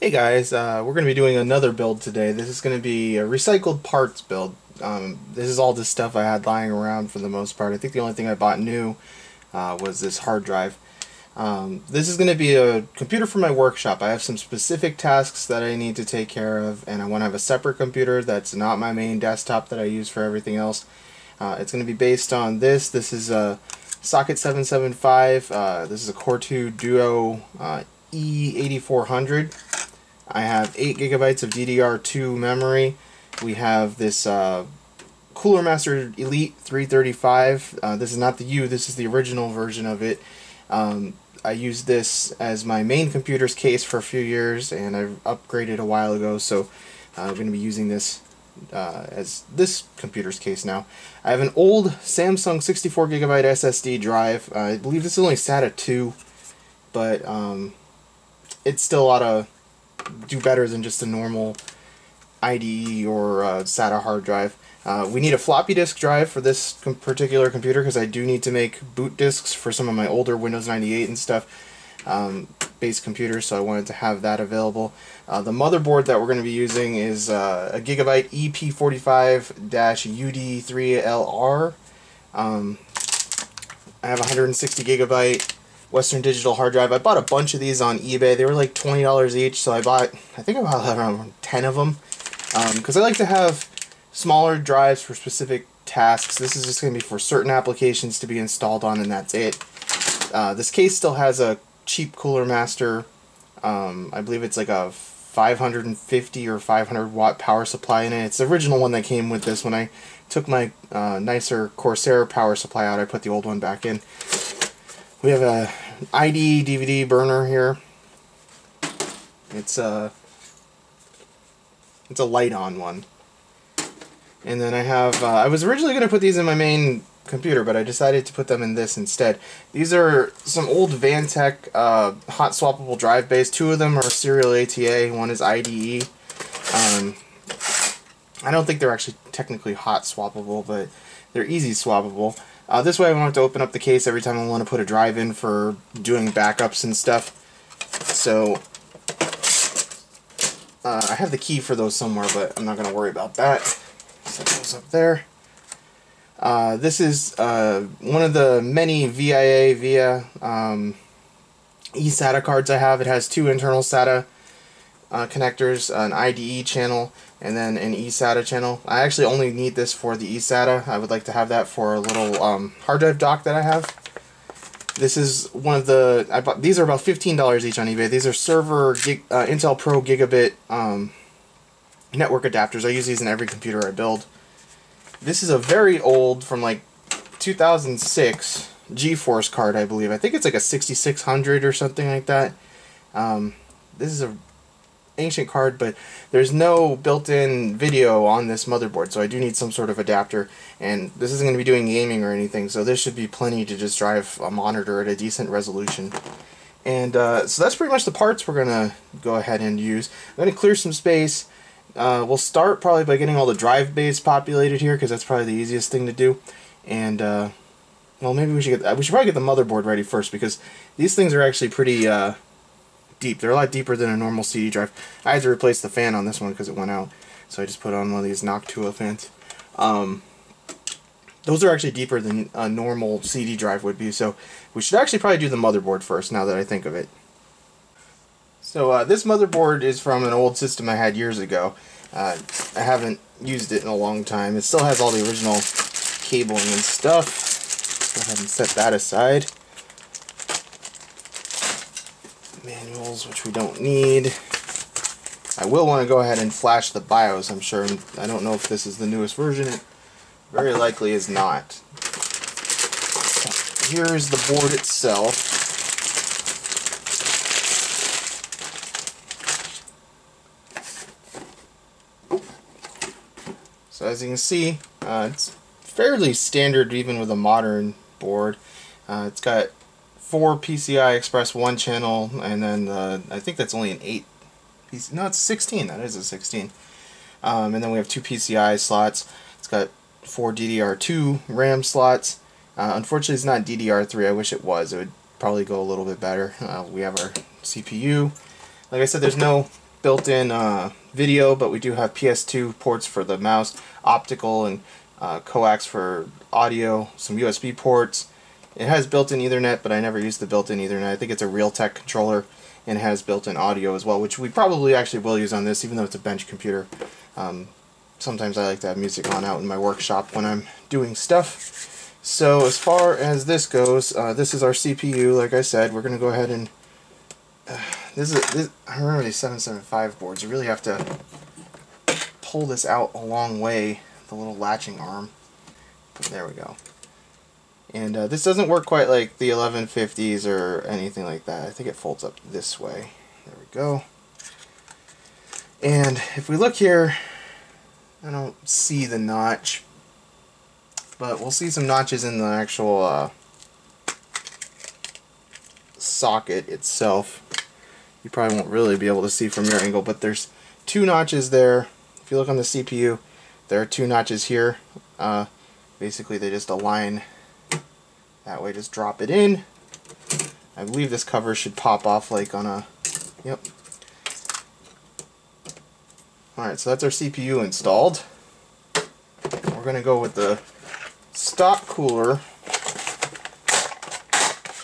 Hey guys, we're going to be doing another build today. This is going to be a recycled parts build. This is all the stuff I had lying around for the most part. I think the only thing I bought new was this hard drive. This is going to be a computer for my workshop. I have some specific tasks that I need to take care of, and I want to have a separate computer that's not my main desktop that I use for everything else. It's going to be based on this. This is a socket 775. This is a Core 2 Duo E8400. I have 8 gigabytes of DDR2 memory. We have this Cooler Master Elite 335. This is not the U, this is the original version of it. I used this as my main computer's case for a few years, and I've upgraded a while ago, so I'm going to be using this as this computer's case now. I have an old Samsung 64 gigabyte SSD drive. I believe this is only SATA 2, but it still ought to do better than just a normal IDE or SATA hard drive. We need a floppy disk drive for this particular computer because I do need to make boot disks for some of my older Windows 98 and stuff based computers, so I wanted to have that available. The motherboard that we're going to be using is a Gigabyte EP45-UD3LR. I have 160 gigabyte Western Digital hard drive. I bought a bunch of these on eBay. They were like $20 each, so I think I bought around 10 of them because I like to have smaller drives for specific tasks. This is just going to be for certain applications to be installed on, and that's it. This case still has a cheap Cooler Master. I believe it's like a 550 or 500 watt power supply in it. It's the original one that came with this. When I took my nicer Corsair power supply out, I put the old one back in. We have a IDE DVD burner here. It's a light-on one. And then I have, I was originally going to put these in my main computer, but I decided to put them in this instead. These are some old Vantech hot swappable drive bays. Two of them are serial ATA, one is IDE. I don't think they're actually technically hot swappable, but they're easy swappable. This way I won't have to open up the case every time I want to put a drive in for doing backups and stuff. So I have the key for those somewhere, but I'm not going to worry about that. Set those up there. This is one of the many via eSATA cards I have. It has two internal SATA connectors, an IDE channel, and then an eSATA channel. I actually only need this for the eSATA. I would like to have that for a little hard drive dock that I have. This is one of the, these are about $15 each on eBay. These are server Intel Pro Gigabit network adapters. I use these in every computer I build. This is a very old, from like 2006 GeForce card, I believe. I think it's like a 6600 or something like that. This is a ancient card, but there's no built-in video on this motherboard, so I do need some sort of adapter, and this isn't going to be doing gaming or anything, so this should be plenty to just drive a monitor at a decent resolution. And so that's pretty much the parts we're going to go ahead and use. I'm going to clear some space. We'll start probably by getting all the drive bays populated here, because that's probably the easiest thing to do. And well, maybe we should probably get the motherboard ready first, because these things are actually pretty deep. They're a lot deeper than a normal CD drive. I had to replace the fan on this one because it went out, so I just put on one of these Noctua fans. Those are actually deeper than a normal CD drive would be, so we should actually probably do the motherboard first, now that I think of it. So this motherboard is from an old system I had years ago. I haven't used it in a long time. It still has all the original cabling and stuff. Go ahead and set that aside. Manuals, which we don't need. I will want to go ahead and flash the BIOS, I'm sure. I don't know if this is the newest version. It very likely is not. So here is the board itself. So as you can see, it's fairly standard even with a modern board. It's got 4 PCI Express 1 channel, and then I think that's only an 8 PC. No, it's 16. That is a 16. And then we have 2 PCI slots. It's got 4 DDR2 RAM slots. Unfortunately, it's not DDR3. I wish it was. It would probably go a little bit better. We have our CPU. Like I said, there's no built-in video, but we do have PS2 ports for the mouse, optical, and coax for audio, some USB ports. It has built-in Ethernet, but I never used the built-in Ethernet. I think it's a Realtek controller, and it has built-in audio as well, which we probably actually will use on this, even though it's a bench computer. Sometimes I like to have music on out in my workshop when I'm doing stuff. So as far as this goes, this is our CPU. Like I said, we're going to go ahead and I remember these 775 boards. You really have to pull this out a long way, the little latching arm. But there we go. And this doesn't work quite like the 1150s or anything like that. I think it folds up this way. There we go. And if we look here, I don't see the notch, but we'll see some notches in the actual socket itself. You probably won't really be able to see from your angle, but there's 2 notches there. If you look on the CPU, there are 2 notches here. Basically, they just align that way. Just drop it in. I believe this cover should pop off like on a... Yep. Alright, so that's our CPU installed. We're going to go with the stock cooler.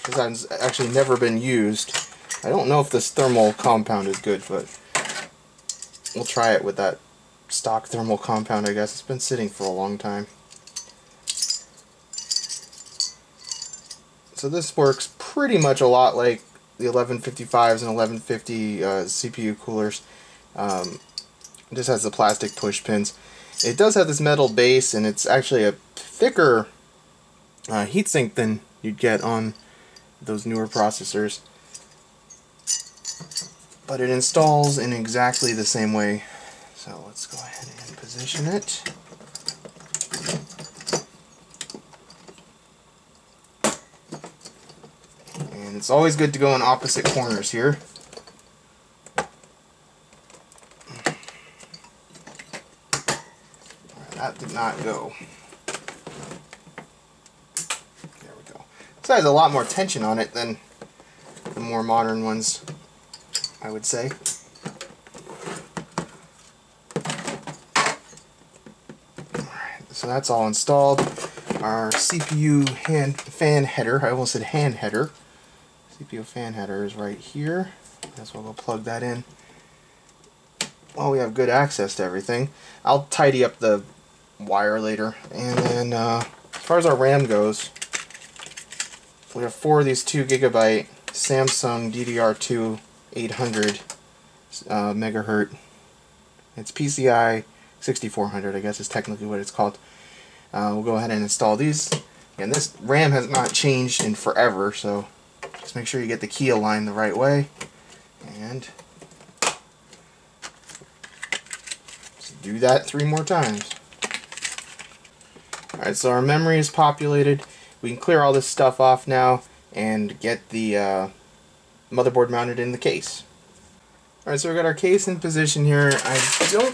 This has actually never been used. I don't know if this thermal compound is good, but we'll try it with that stock thermal compound, I guess. It's been sitting for a long time. So this works pretty much a lot like the 1155s and 1150 CPU coolers. It just has the plastic push pins. It does have this metal base, and it's actually a thicker heatsink than you'd get on those newer processors. But it installs in exactly the same way. So let's go ahead and position it. And it's always good to go in opposite corners here. That did not go. There we go. This has a lot more tension on it than the more modern ones, I would say. Alright, so that's all installed. Our CPU fan header, I almost said hand header. CPU fan header is right here. That's why we'll plug that in. Well, we have good access to everything. I'll tidy up the wire later. And then as far as our RAM goes, we have 4 of these 2GB Samsung DDR2 800 megahertz. It's PCI 6400, I guess is technically what it's called. We'll go ahead and install these. And this RAM has not changed in forever, so just make sure you get the key aligned the right way. And just do that 3 more times. Alright, so our memory is populated. We can clear all this stuff off now and get the motherboard mounted in the case. Alright, so we got our case in position here. I don't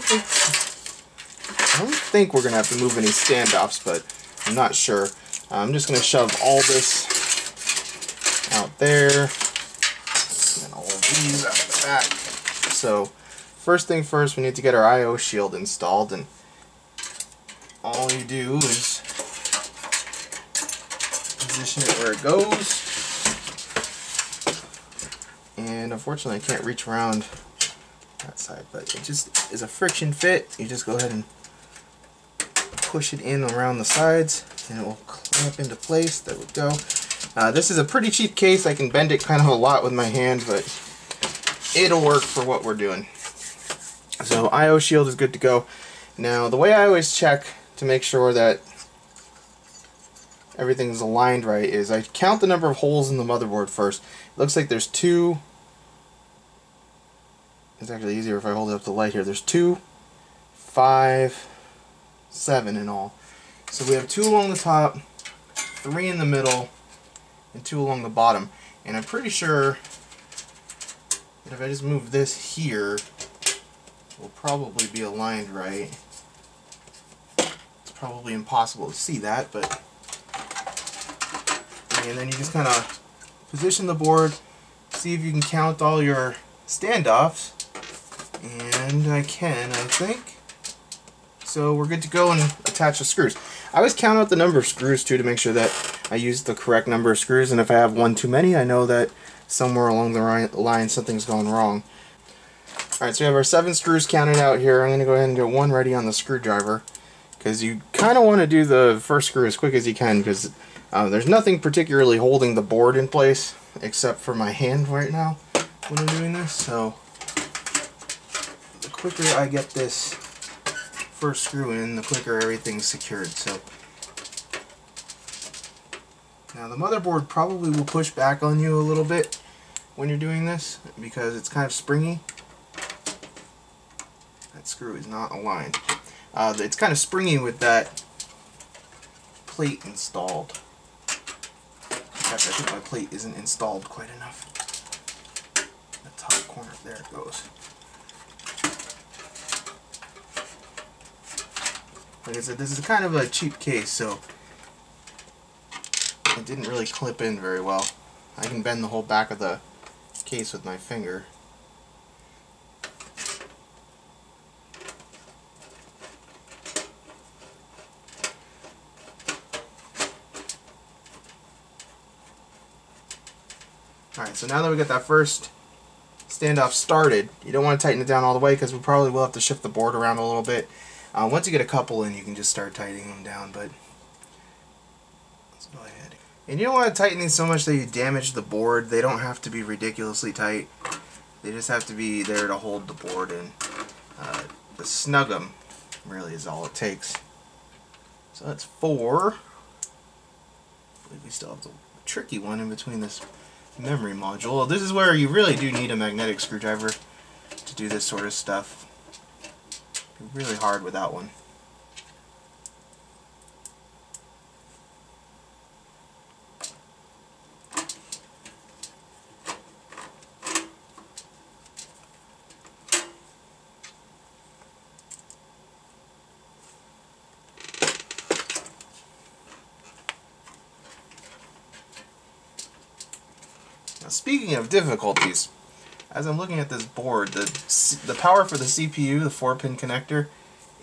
think we're going to have to move any standoffs, but I'm not sure. I'm just going to shove all this out there, and all of these out the back. So, first thing first, we need to get our I/O shield installed, and all you do is position it where it goes. And unfortunately I can't reach around that side, but it just is a friction fit. You just go ahead and push it in around the sides and it will clamp into place. There we go. This is a pretty cheap case. I can bend it kind of a lot with my hand, but it'll work for what we're doing. So I/O shield is good to go. Now the way I always check to make sure that everything's aligned right is I count the number of holes in the motherboard first. It looks like there's 2. It's actually easier if I hold it up to the light here. There's 2, 5, 7 in all. So we have 2 along the top, 3 in the middle, and 2 along the bottom. And I'm pretty sure that if I just move this here, it will probably be aligned right. It's probably impossible to see that, but... And then you just kind of position the board, see if you can count all your standoffs. And I think. So we're good to go and attach the screws. I always count out the number of screws too to make sure that I use the correct number of screws, and if I have one too many, I know that somewhere along the line something's going wrong. Alright, so we have our 7 screws counted out here. I'm going to go ahead and get one ready on the screwdriver, because you kind of want to do the first screw as quick as you can, because there's nothing particularly holding the board in place except for my hand right now when I'm doing this. So the quicker I get this first screw in, the quicker everything's secured. So now the motherboard probably will push back on you a little bit when you're doing this because it's kind of springy. That screw is not aligned. It's kind of springy with that plate installed. In fact, I think my plate isn't installed quite enough. The top corner, there it goes. Like I said, this is kind of a cheap case, so it didn't really clip in very well. I can bend the whole back of the case with my finger. Alright, so now that we got that first standoff started, you don't want to tighten it down all the way because we probably will have to shift the board around a little bit. Once you get a couple in, you can just start tightening them down, but let's go ahead. And you don't want to tighten these so much that you damage the board. They don't have to be ridiculously tight. They just have to be there to hold the board in. To snug them really is all it takes. So that's 4. I believe we still have the tricky one in between this memory module. This is where you really do need a magnetic screwdriver to do this sort of stuff. It's really hard without one. Now, speaking of difficulties, as I'm looking at this board, the power for the CPU, the 4-pin connector,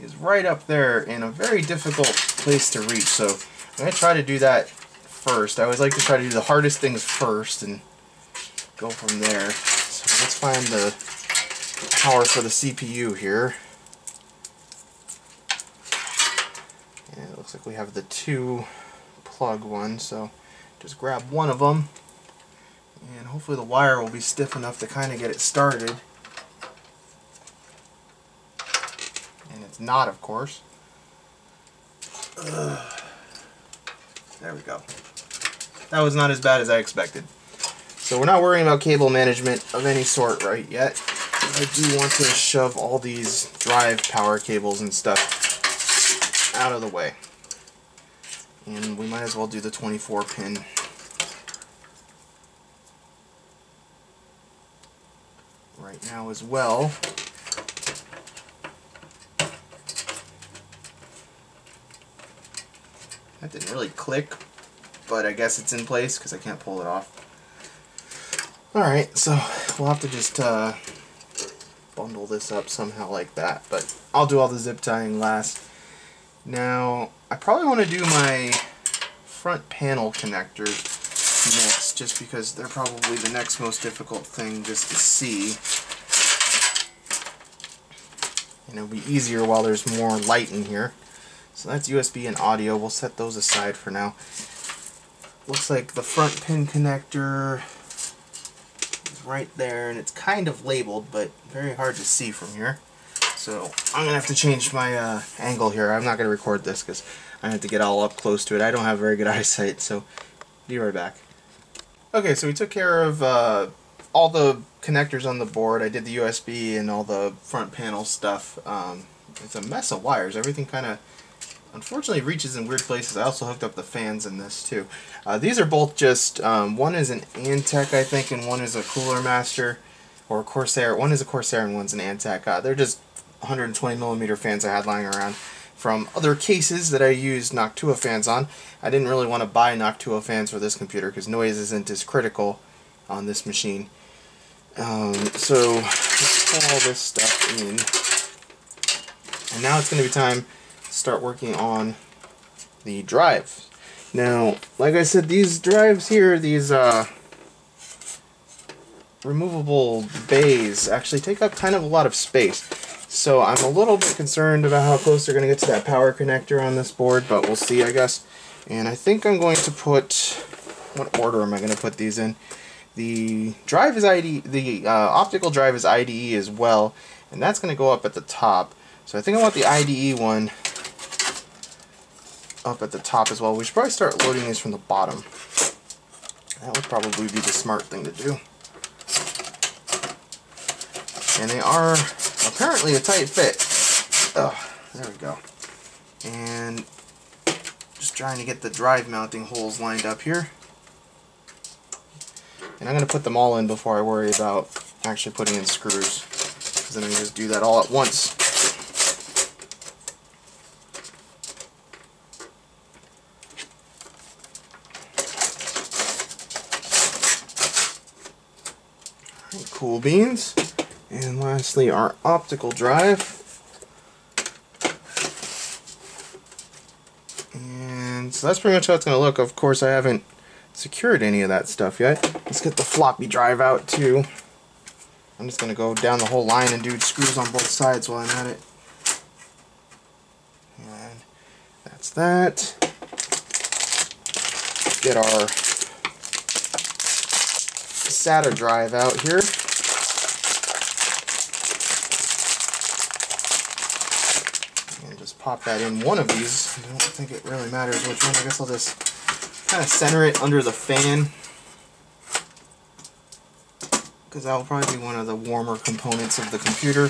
is right up there in a very difficult place to reach. So I'm going to try to do that first. I always like to try to do the hardest things first and go from there. So let's find the power for the CPU here. And it looks like we have the 2 plug one, so just grab one of them. And hopefully the wire will be stiff enough to kind of get it started. And it's not, of course. There we go. That was not as bad as I expected. So we're not worrying about cable management of any sort right yet. I do want to shove all these drive power cables and stuff out of the way. And we might as well do the 24-pin. Right now as well. That didn't really click, but I guess it's in place because I can't pull it off. Alright, so we'll have to just bundle this up somehow like that, but I'll do all the zip tying last. Now, I probably want to do my front panel connectors next, just because they're probably the next most difficult thing just to see. And it'll be easier while there's more light in here. So that's USB and audio. We'll set those aside for now. Looks like the front pin connector is right there, and it's kind of labeled, but very hard to see from here. So I'm going to have to change my angle here. I'm not going to record this because I have to get all up close to it. I don't have very good eyesight, so be right back. Okay, so we took care of all the connectors on the board. I did the USB and all the front panel stuff. It's a mess of wires. Everything kind of, unfortunately, reaches in weird places. I also hooked up the fans in this too. These are both just, one is an Antec, I think, and one is a Cooler Master, or Corsair. One is a Corsair and one's an Antec. They're just 120mm fans I had lying around from other cases that I used Noctua fans on. I didn't really want to buy Noctua fans for this computer because noise isn't as critical on this machine. So Let's pull all this stuff in. And now it's going to be time to start working on the drive. Now, like I said, these drives here, these removable bays actually take up kind of a lot of space. So I'm a little bit concerned about how close they're going to get to that power connector on this board, but we'll see, I guess. And I think I'm going to put, what order am I going to put these in? The drive is IDE, the optical drive is IDE as well, and that's going to go up at the top. So I think I want the IDE one up at the top as well. We should probably start loading these from the bottom. That would probably be the smart thing to do. And they are apparently a tight fit. Oh, there we go. And just trying to get the drive mounting holes lined up here. And I'm going to put them all in before I worry about actually putting in screws, because then I can just do that all at once. Cool beans. And lastly, our optical drive. And so that's pretty much how it's going to look. Of course, I haven't secured any of that stuff yet. Let's get the floppy drive out too. I'm just going to go down the whole line and do screws on both sides while I'm at it. And that's that. Get our SATA drive out here. Pop that in one of these. I don't think it really matters which one. I guess I'll just kind of center it under the fan, because that will probably be one of the warmer components of the computer.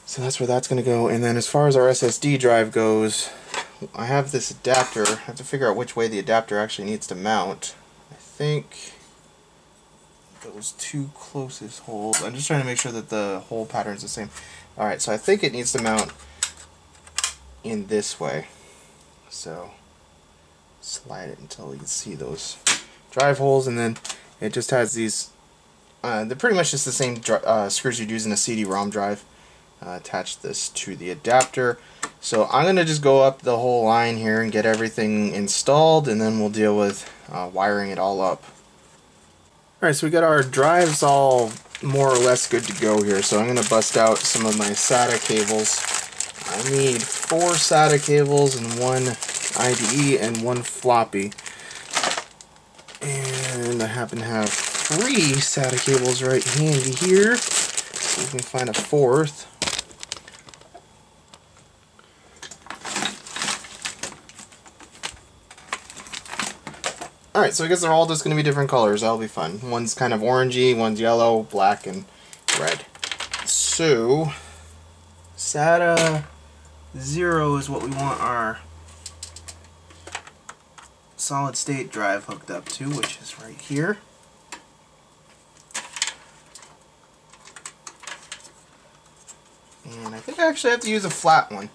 So that's where that's going to go. And then as far as our SSD drive goes, I have this adapter. I have to figure out which way the adapter actually needs to mount. I think those two closest holes. I'm just trying to make sure that the hole pattern is the same. Alright, so I think it needs to mount in this way. So slide it until you can see those drive holes, and then it just has these, they're pretty much just the same screws you'd use in a CD-ROM drive. Attach this to the adapter. So I'm going to just go up the whole line here and get everything installed, and then we'll deal with wiring it all up. Alright, so we got our drives all more or less good to go here, so I'm going to bust out some of my SATA cables. I need 4 SATA cables and 1 IDE and 1 floppy. And I happen to have 3 SATA cables right handy here, so we can find a 4th. Alright, so I guess they're all just going to be different colors. That'll be fun. One's kind of orangey, one's yellow, black, and red. So, SATA 0 is what we want our solid state drive hooked up to, which is right here. And I think I actually have to use a flat one,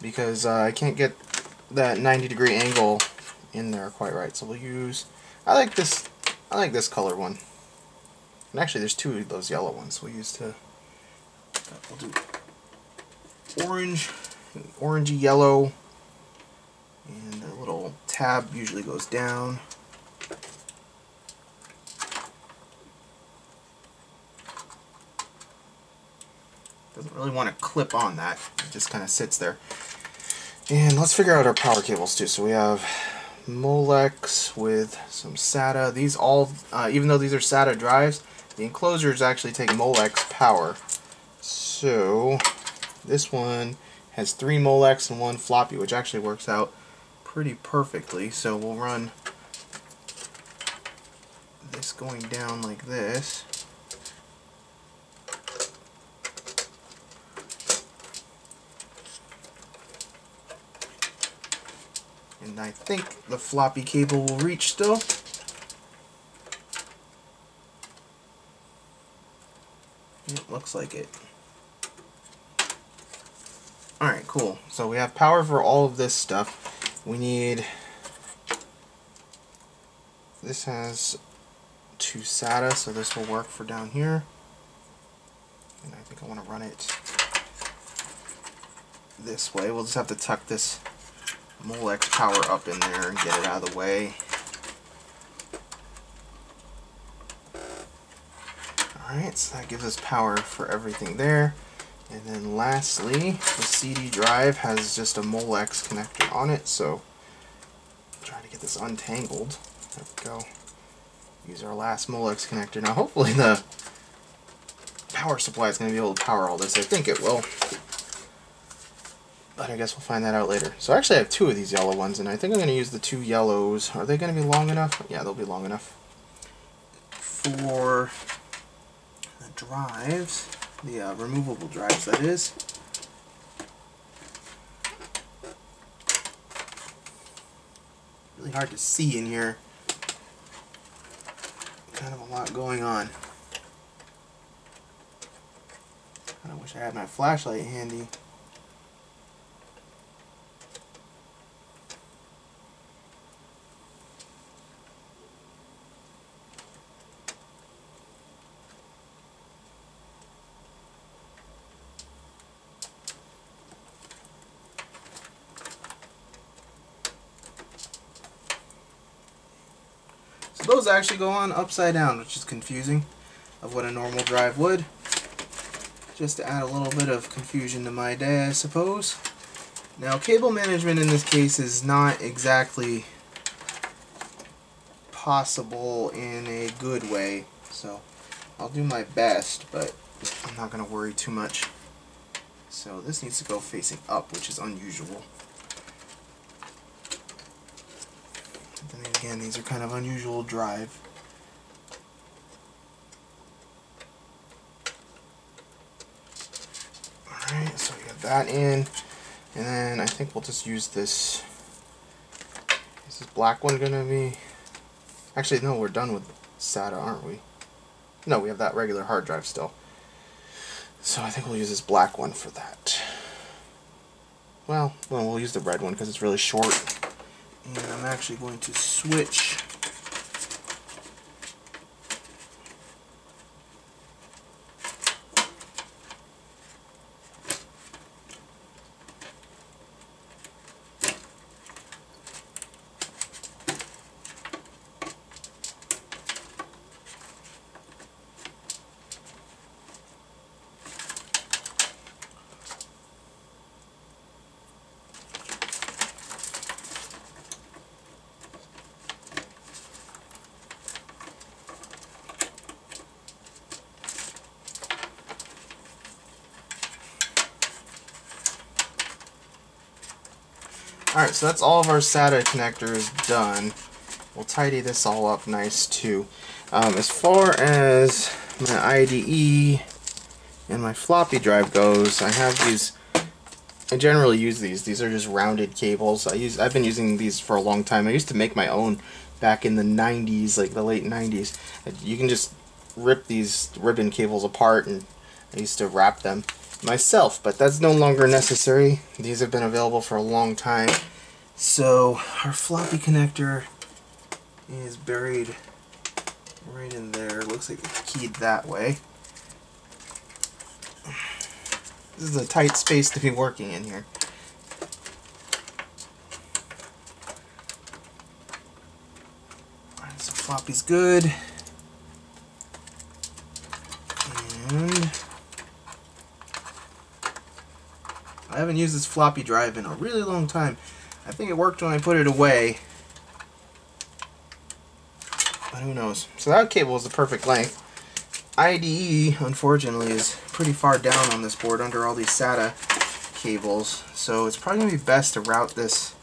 because I can't get that 90-degree angle in there quite right. So we'll use, I like this color one. And actually there's 2 of those yellow ones we'll use to, we'll do orange, orangey yellow, and the little tab usually goes down. Doesn't really want to clip on that, it just kind of sits there. And let's figure out our power cables too. So we have Molex with some SATA. These all, even though these are SATA drives, the enclosures actually take Molex power. So this one has 3 Molex and 1 floppy, which actually works out pretty perfectly. So we'll run this going down like this. And I think the floppy cable will reach still. It looks like it. Alright, cool. So we have power for all of this stuff. We need... This has 2 SATA, so this will work for down here. I want to run it this way. We'll just have to tuck this Molex power up in there and get it out of the way. Alright, so that gives us power for everything there. And then lastly, the CD drive has just a Molex connector on it, so I'll try to get this untangled. There we go. Use our last Molex connector. Now hopefully the power supply is going to be able to power all this. I think it will. But I guess we'll find that out later. So actually I have two of these yellow ones, and I think I'm going to use the two yellows. Are they going to be long enough? Yeah, they'll be long enough. For the drives, the removable drives, that is. Really hard to see in here. Kind of a lot going on. I wish I had my flashlight handy. So those actually go on upside down, which is confusing of what a normal drive would. Just to add a little bit of confusion to my day, I suppose. Now, cable management in this case is not exactly possible in a good way, so I'll do my best, but I'm not going to worry too much. So this needs to go facing up, which is unusual. Then again, these are kind of unusual drive. Alright, so we got that in, and then I think we'll just use this. Is this black one gonna be? Actually, no, we're done with SATA, aren't we? No, we have that regular hard drive still. So I think we'll use this black one for that. Well, we'll use the red one because it's really short. And I'm actually going to switch Alright, so that's all of our SATA connectors done. We'll tidy this all up nice too. As far as my IDE and my floppy drive goes, I have these. I generally use these. These are just rounded cables. I've been using these for a long time. I used to make my own back in the 90s, like the late 90s. You can just rip these ribbon cables apart, and I used to wrap them myself, but that's no longer necessary. These have been available for a long time. So our floppy connector is buried right in there. Looks like it's keyed that way. This is a tight space to be working in here. Alright, so floppy's good. And I haven't used this floppy drive in a really long time. I think it worked when I put it away, but who knows. So that cable is the perfect length. IDE, unfortunately, is pretty far down on this board under all these SATA cables, so it's probably going to be best to route this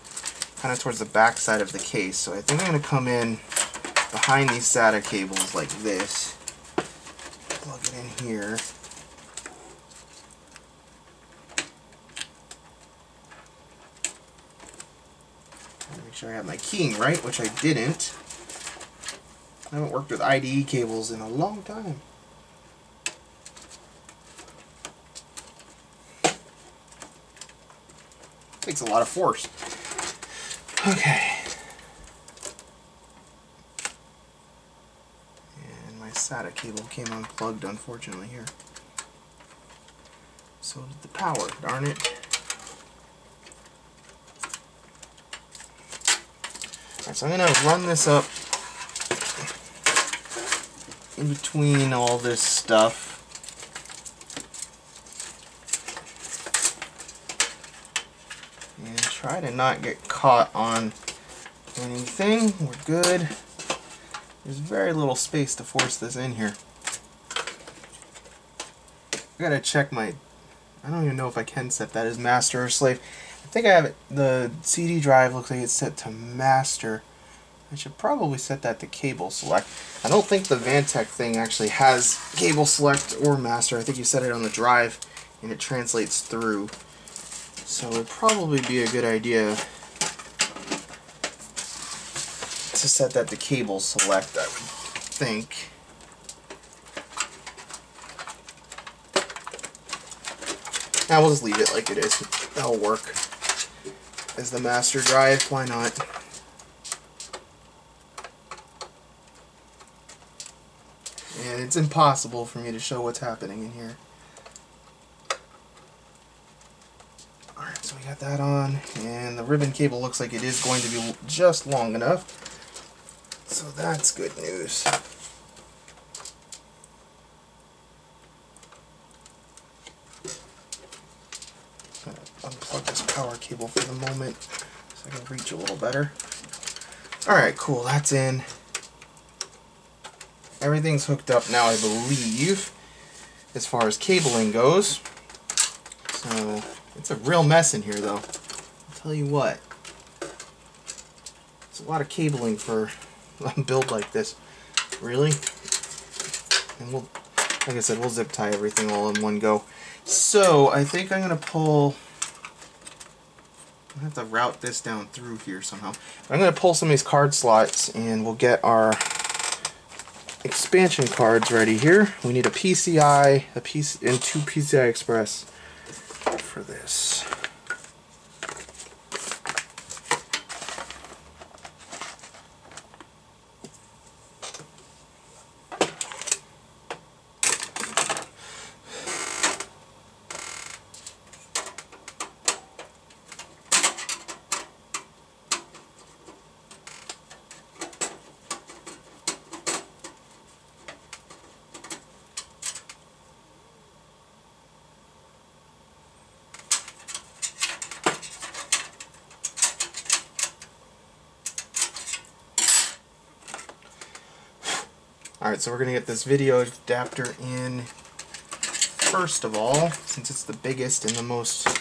kind of towards the back side of the case. So I think I'm going to come in behind these SATA cables like this, plug it in here. Make sure I have my keying right, which I didn't. I haven't worked with IDE cables in a long time. Takes a lot of force. Okay. And my SATA cable came unplugged, unfortunately, here. So did the power, darn it. Alright, so I'm going to run this up in between all this stuff. And try to not get caught on anything. We're good. There's very little space to force this in here. I gotta check my... I don't even know if I can set that as master or slave. I think I have it... The CD drive looks like it's set to master. I should probably set that to cable select. I don't think the Vantech thing actually has cable select or master. I think you set it on the drive and it translates through. So it would probably be a good idea to set that to cable select, I would think. Now we'll just leave it like it is. That'll work as the master drive. Why not? And it's impossible for me to show what's happening in here. Alright, so we got that on, and the ribbon cable looks like it is going to be just long enough. So that's good news. I'm going to unplug this power cable for the moment so I can reach a little better. Alright, cool, that's in. Everything's hooked up now, I believe, as far as cabling goes. So, it's a real mess in here, though. I'll tell you what. It's a lot of cabling for a build like this. Really? And we'll, like I said, we'll zip tie everything all in one go. So, I think I'm going to pull... I have to route this down through here somehow. I'm going to pull some of these card slots, and we'll get our expansion cards ready here. We need a PCI, and two PCI Express for this. Alright, so we're going to get this video adapter in first of all, since it's the biggest and the most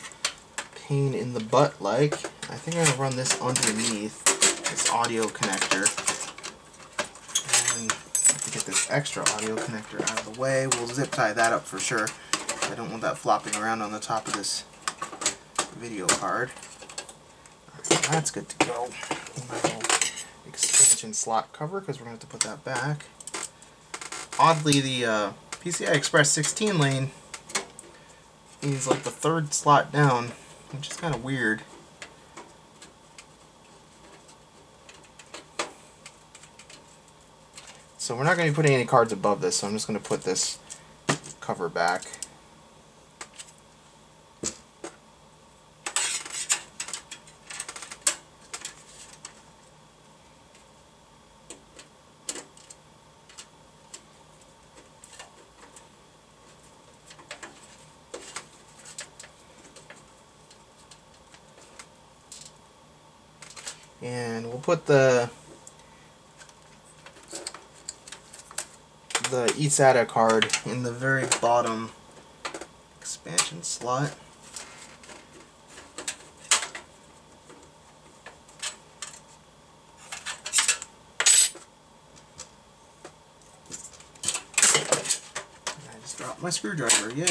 pain in the butt like. I think I'm going to run this underneath this audio connector. And to get this extra audio connector out of the way, we'll zip tie that up for sure. I don't want that flopping around on the top of this video card. Alright, so that's good to go. My little expansion slot cover, because we're going to have to put that back. Oddly, the PCI Express 16 lane is like the third slot down, which is kind of weird. So we're not going to be putting any cards above this, so I'm just going to put this cover back. And we'll put the eSATA card in the very bottom expansion slot. And I just dropped my screwdriver, yay!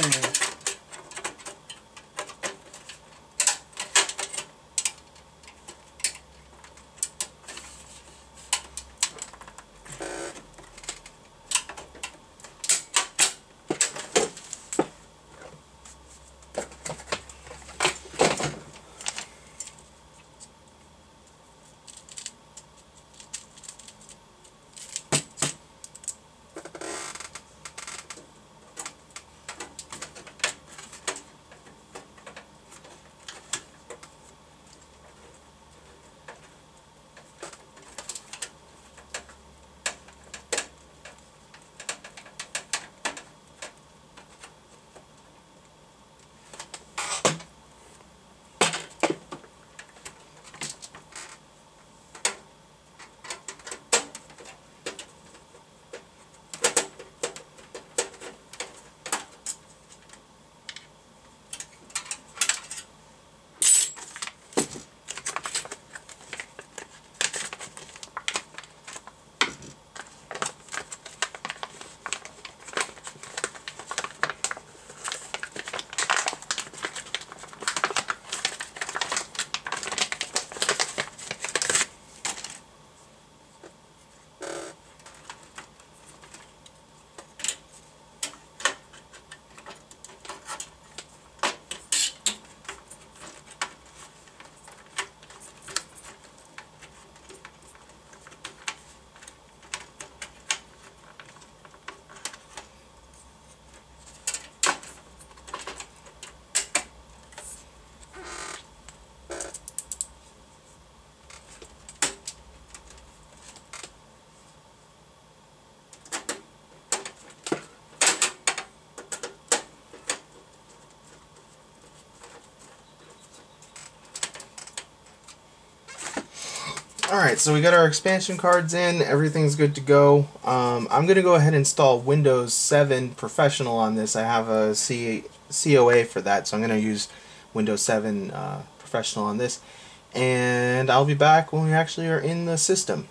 Alright, so we got our expansion cards in, everything's good to go. I'm going to go ahead and install Windows 7 Professional on this. I have a COA for that, so I'm going to use Windows 7 Professional on this. And I'll be back when we actually are in the system.